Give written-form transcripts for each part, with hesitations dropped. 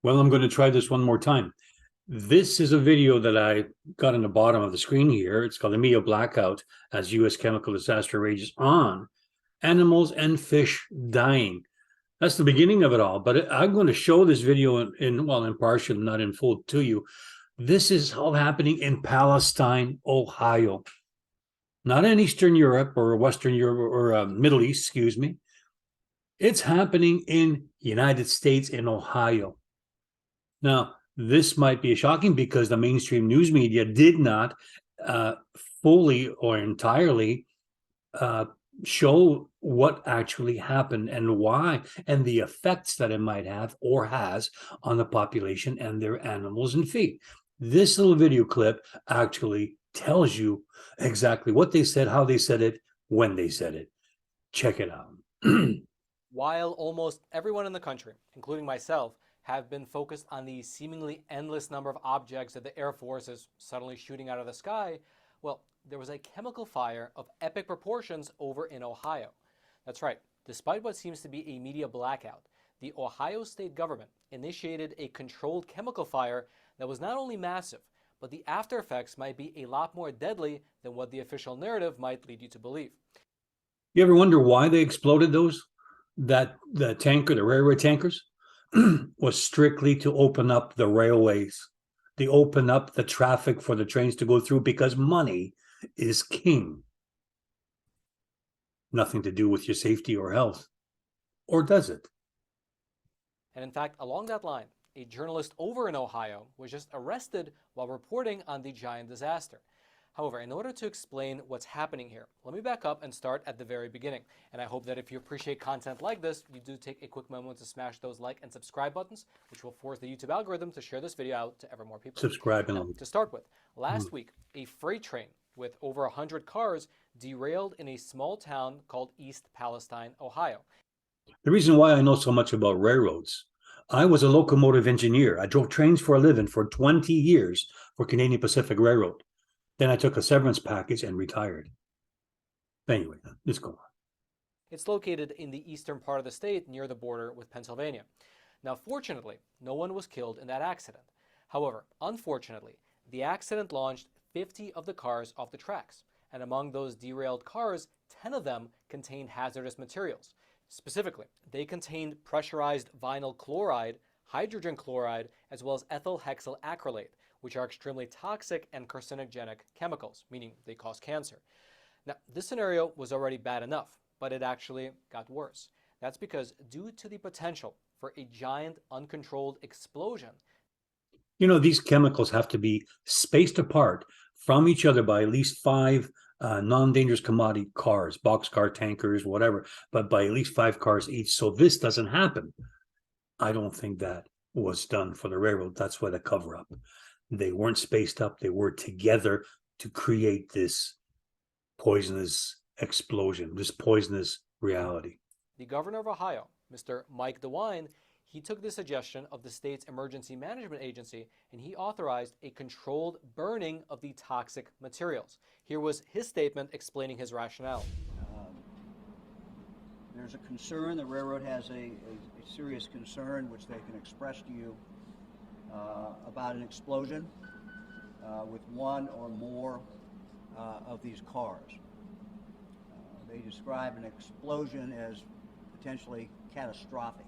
Well, I'm going to try this one more time. This is a video that I got in the bottom of the screen here. It's called Immediate Blackout as U.S. chemical disaster rages on. Animals and fish dying. That's the beginning of it all. But I'm going to show this video in partial, not in full to you. This is all happening in Palestine, Ohio. Not in Eastern Europe or Western Europe or Middle East, excuse me. It's happening in United States, in Ohio. Now, this might be shocking because the mainstream news media did not fully or entirely show what actually happened and why, and the effects that it might have or has on the population and their animals and feed. This little video clip actually tells you exactly what they said, how they said it, when they said it. Check it out. While almost everyone in the country, including myself, have been focused on the seemingly endless number of objects that the Air Force is suddenly shooting out of the sky, well, there was a chemical fire of epic proportions over in Ohio. That's right, despite what seems to be a media blackout, the Ohio state government initiated a controlled chemical fire that was not only massive, but the after effects might be a lot more deadly than what the official narrative might lead you to believe. You ever wonder why they exploded those? That the tanker, the railroad tankers, was strictly to open up the railways. They open up the traffic for the trains to go through because money is king. Nothing to do with your safety or health. Or does it? And in fact, along that line, a journalist over in Ohio was just arrested while reporting on the giant disaster. However, in order to explain what's happening here, let me back up and start at the very beginning. And I hope that if you appreciate content like this, you do take a quick moment to smash those like and subscribe buttons, which will force the YouTube algorithm to share this video out to ever more people. Subscribe and now, to start with, last week, a freight train with over 100 cars derailed in a small town called East Palestine, Ohio. The reason why I know so much about railroads, I was a locomotive engineer. I drove trains for a living for 20 years for Canadian Pacific Railroad. Then I took a severance package and retired. Anyway, let's go on. It's located in the eastern part of the state near the border with Pennsylvania. Now, fortunately, no one was killed in that accident. However, unfortunately, the accident launched 50 of the cars off the tracks. And among those derailed cars, 10 of them contained hazardous materials. Specifically, they contained pressurized vinyl chloride, hydrogen chloride, as well as ethyl hexyl acrylate, which are extremely toxic and carcinogenic chemicals, meaning they cause cancer. Now, this scenario was already bad enough, but it actually got worse. That's because due to the potential for a giant uncontrolled explosion. You know, these chemicals have to be spaced apart from each other by at least 5 non-dangerous commodity cars, boxcar, tankers, whatever, but by at least 5 cars each. So this doesn't happen. I don't think that was done for the railroad. That's why the cover-up. They weren't spaced up. They were together to create this poisonous explosion, this poisonous reality. The governor of Ohio, Mr. Mike DeWine, he took the suggestion of the state's emergency management agency and he authorized a controlled burning of the toxic materials. Here was his statement explaining his rationale. There's a concern, the railroad has a serious concern which they can express to you about an explosion with one or more of these cars. They describe an explosion as potentially catastrophic.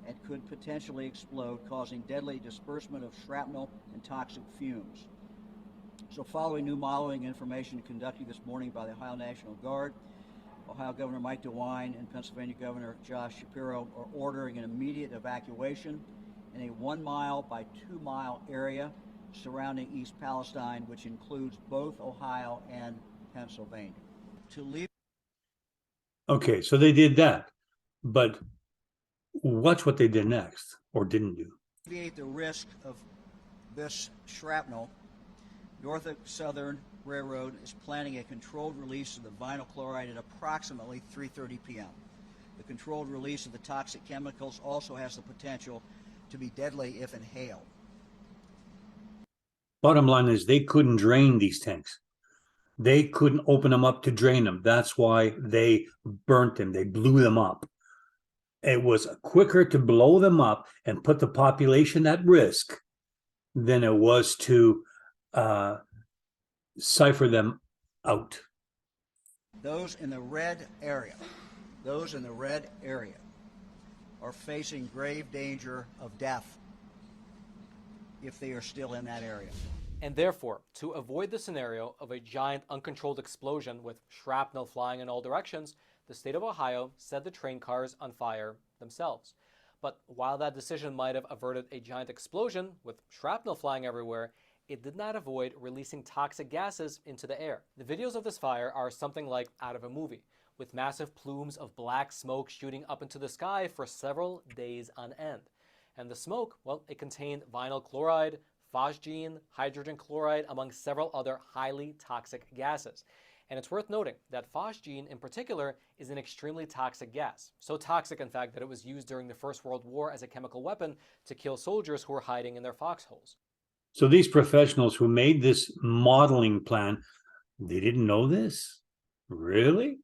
It could potentially explode, causing deadly disbursement of shrapnel and toxic fumes. So following new modeling information conducted this morning by the Ohio National Guard, Ohio Governor Mike DeWine and Pennsylvania Governor Josh Shapiro are ordering an immediate evacuation in a 1 mile by 2 mile area surrounding East Palestine, which includes both Ohio and Pennsylvania. Okay, so they did that, but watch what they did next, or didn't do. To alleviate the risk of this shrapnel, Norfolk Southern Railroad is planning a controlled release of the vinyl chloride at approximately 3:30 p.m. The controlled release of the toxic chemicals also has the potential to be deadly if inhaled. Bottom line is they couldn't drain these tanks. They couldn't open them up to drain them. That's why they burnt them. They blew them up. It was quicker to blow them up and put the population at risk than it was to cipher them out. Those in the red area, are facing grave danger of death if they are still in that area. And therefore, to avoid the scenario of a giant uncontrolled explosion with shrapnel flying in all directions, the state of Ohio set the train cars on fire themselves. But while that decision might have averted a giant explosion with shrapnel flying everywhere, it did not avoid releasing toxic gases into the air. The videos of this fire are something like out of a movie, with massive plumes of black smoke shooting up into the sky for several days on end. And the smoke, well, it contained vinyl chloride, phosgene, hydrogen chloride, among several other highly toxic gases. And it's worth noting that phosgene in particular is an extremely toxic gas. So toxic, in fact, that it was used during the First World War as a chemical weapon to kill soldiers who were hiding in their foxholes. So these professionals who made this modeling plan, they didn't know this? Really?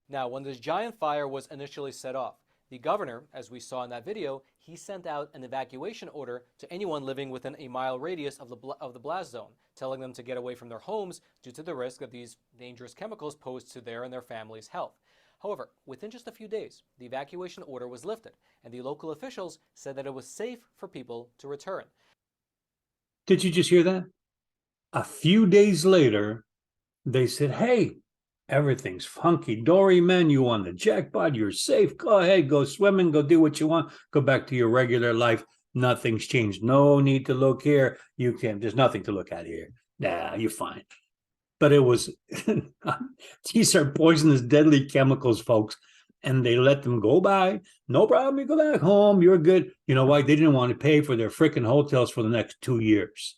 Now, when this giant fire was initially set off, the governor, as we saw in that video, he sent out an evacuation order to anyone living within a mile radius of the blast zone, telling them to get away from their homes due to the risk that these dangerous chemicals posed to their and their families' health. However, within just a few days, the evacuation order was lifted, and the local officials said that it was safe for people to return. Did you just hear that? A few days later, they said, hey, everything's hunky-dory, man. You won the jackpot. You're safe. Go ahead. Go swimming. Go do what you want. Go back to your regular life. Nothing's changed. No need to look here. You can. There's nothing to look at here. Nah, you're fine. But it was, these are poisonous, deadly chemicals, folks. And they let them go by. No problem. You go back home. You're good. You know why? They didn't want to pay for their freaking hotels for the next 2 years.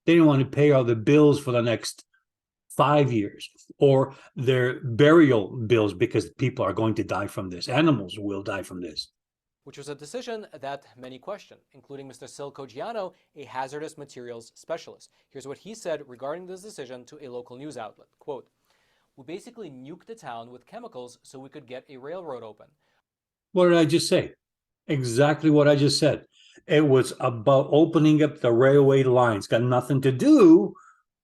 They didn't want to pay all the bills for the next 5 years, or their burial bills, because people are going to die from this. Animals will die from this. Which was a decision that many questioned, including Mr. Silcogiano, a hazardous materials specialist. Here's what he said regarding this decision to a local news outlet. Quote, "We basically nuked the town with chemicals so we could get a railroad open." What did I just say? Exactly what I just said. It was about opening up the railway lines. Got nothing to do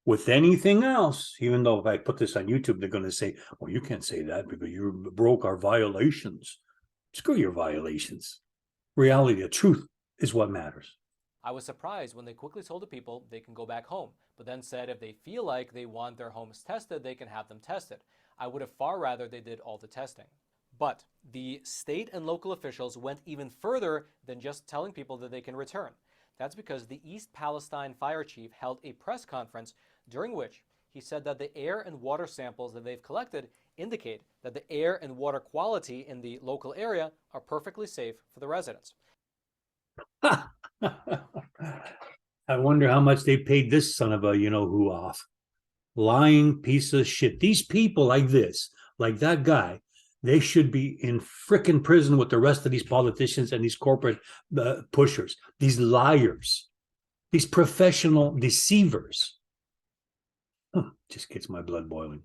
with anything else. Even though if I put this on YouTube, they're going to say, well, you can't say that because you broke our violations. Screw your violations. Reality, the truth is what matters. I was surprised when they quickly told the people they can go back home, but then said if they feel like they want their homes tested, they can have them tested. I would have far rather they did all the testing. But the state and local officials went even further than just telling people that they can return. That's because the East Palestine fire chief held a press conference during which he said that the air and water samples that they've collected indicate that the air and water quality in the local area are perfectly safe for the residents. I wonder how much they paid this son of a you-know-who off. Lying piece of shit. These people like this, like that guy, they should be in frickin' prison with the rest of these politicians and these corporate pushers, these liars, these professional deceivers. Just gets my blood boiling.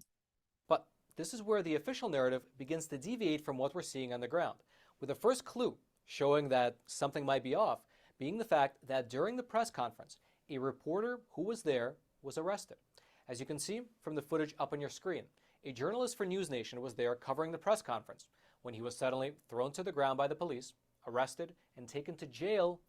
But this is where the official narrative begins to deviate from what we're seeing on the ground, with the first clue showing that something might be off being the fact that during the press conference, a reporter who was there was arrested. As you can see from the footage up on your screen, a journalist for News Nation was there covering the press conference when he was suddenly thrown to the ground by the police, arrested, and taken to jail.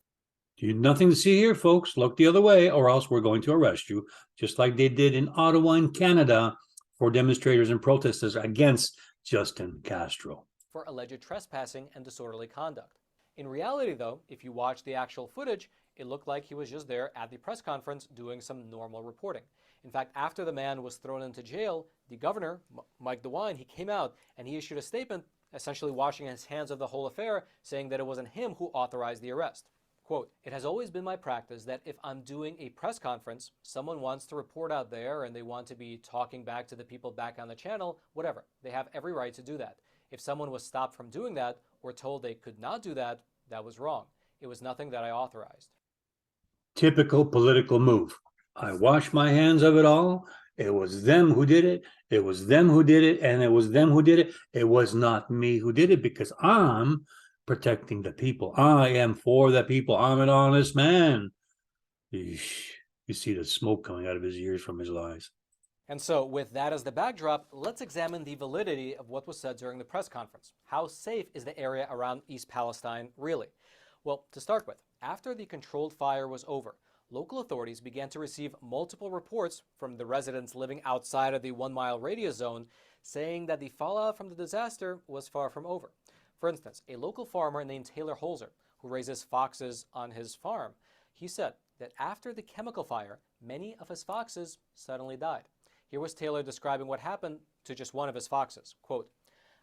Nothing to see here, folks. Look the other way, or else we're going to arrest you, just like they did in Ottawa in Canada for demonstrators and protesters against Justin Castro. For alleged trespassing and disorderly conduct. In reality, though, if you watch the actual footage, it looked like he was just there at the press conference doing some normal reporting. In fact, after the man was thrown into jail, the governor, Mike DeWine, he came out and he issued a statement essentially washing his hands of the whole affair, saying that it wasn't him who authorized the arrest. Quote, "It has always been my practice that if I'm doing a press conference, someone wants to report out there and they want to be talking back to the people back on the channel, whatever. They have every right to do that. If someone was stopped from doing that or told they could not do that, that was wrong. It was nothing that I authorized." Typical political move. I wash my hands of it all. It was them who did it. It was them who did it. And it was them who did it. It was not me who did it because I'm protecting the people. I am for the people. I'm an honest man. Eesh. You see the smoke coming out of his ears from his lies. And so, with that as the backdrop, let's examine the validity of what was said during the press conference. How safe is the area around East Palestine really? Well, to start with, after the controlled fire was over, local authorities began to receive multiple reports from the residents living outside of the 1-mile radius zone saying that the fallout from the disaster was far from over. For instance, a local farmer named Taylor Holzer, who raises foxes on his farm, he said that after the chemical fire, many of his foxes suddenly died. Here was Taylor describing what happened to just one of his foxes. Quote,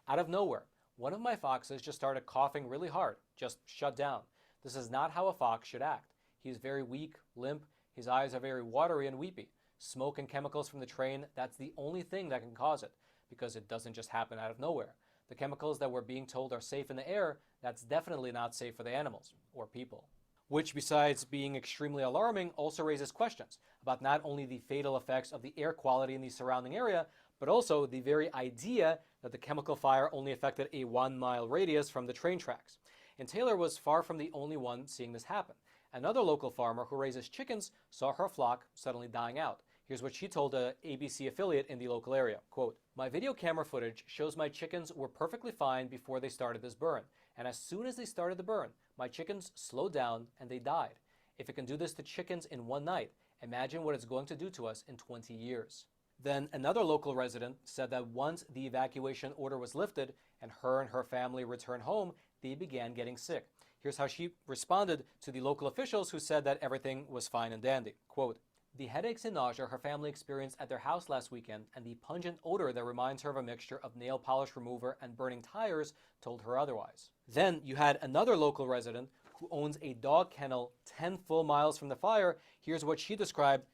"Out of nowhere, one of my foxes just started coughing really hard, just shut down. This is not how a fox should act. He is very weak, limp, his eyes are very watery and weepy. Smoke and chemicals from the train, that's the only thing that can cause it, because it doesn't just happen out of nowhere. The chemicals that we're being told are safe in the air, that's definitely not safe for the animals or people." Which, besides being extremely alarming, also raises questions about not only the fatal effects of the air quality in the surrounding area, but also the very idea that the chemical fire only affected a 1-mile radius from the train tracks. And Taylor was far from the only one seeing this happen. Another local farmer who raises chickens saw her flock suddenly dying out. Here's what she told an ABC affiliate in the local area. Quote, "My video camera footage shows my chickens were perfectly fine before they started this burn. And as soon as they started the burn, my chickens slowed down and they died. If it can do this to chickens in one night, imagine what it's going to do to us in 20 years. Then another local resident said that once the evacuation order was lifted and her family returned home, they began getting sick. Here's how she responded to the local officials who said that everything was fine and dandy. Quote, "The headaches and nausea her family experienced at their house last weekend and the pungent odor that reminds her of a mixture of nail polish remover and burning tires told her otherwise." Then you had another local resident who owns a dog kennel 10 full miles from the fire. Here's what she described.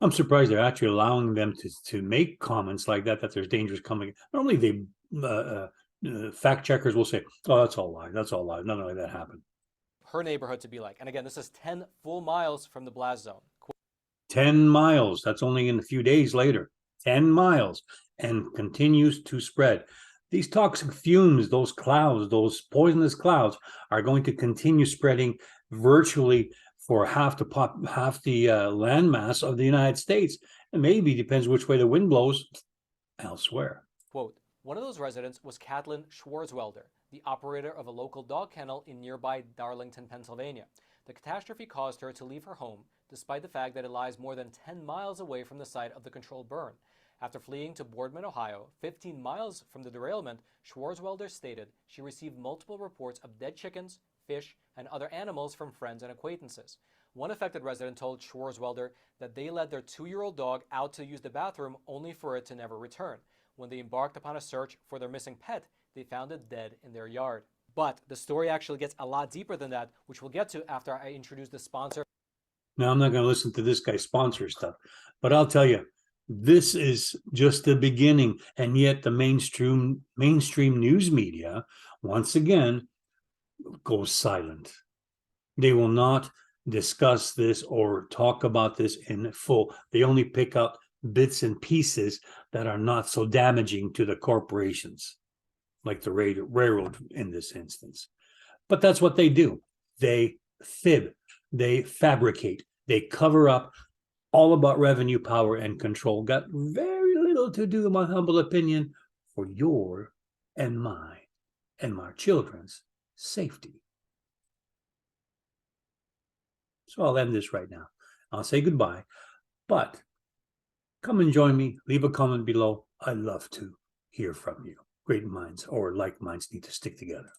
I'm surprised they're actually allowing them to make comments like that there's dangers coming. Normally they fact checkers will say, "Oh, that's all lies. That's all lies. Nothing like that happened." Her neighborhood to be like. And again, this is 10 full miles from the blast zone. 10 miles. That's only in a few days later. 10 miles and continues to spread. These toxic fumes, those clouds, those poisonous clouds are going to continue spreading virtually for half the landmass of the United States. And maybe, depends which way the wind blows, elsewhere. Quote, "One of those residents was Kathleen Schwarzwelder, the operator of a local dog kennel in nearby Darlington, Pennsylvania. The catastrophe caused her to leave her home, despite the fact that it lies more than 10 miles away from the site of the controlled burn. After fleeing to Boardman, Ohio, 15 miles from the derailment, Schwarzwelder stated she received multiple reports of dead chickens, fish, and other animals from friends and acquaintances. One affected resident told Schwarzwelder that they let their 2-year-old dog out to use the bathroom only for it to never return. When they embarked upon a search for their missing pet, they found it dead in their yard." But the story actually gets a lot deeper than that, which we'll get to after I introduce the sponsor. Now, I'm not going to listen to this guy's sponsor stuff, but I'll tell you, this is just the beginning. And yet the mainstream news media, once again, goes silent. They will not discuss this or talk about this in full. They only pick out bits and pieces that are not so damaging to the corporations, like the railroad in this instance. But that's what they do. They fib, they fabricate, they cover up, all about revenue, power, and control. Got very little to do, in my humble opinion, for your and my children's safety. So I'll end this right now. I'll say goodbye, but come and join me. Leave a comment below. I'd love to hear from you. Great minds or like minds need to stick together.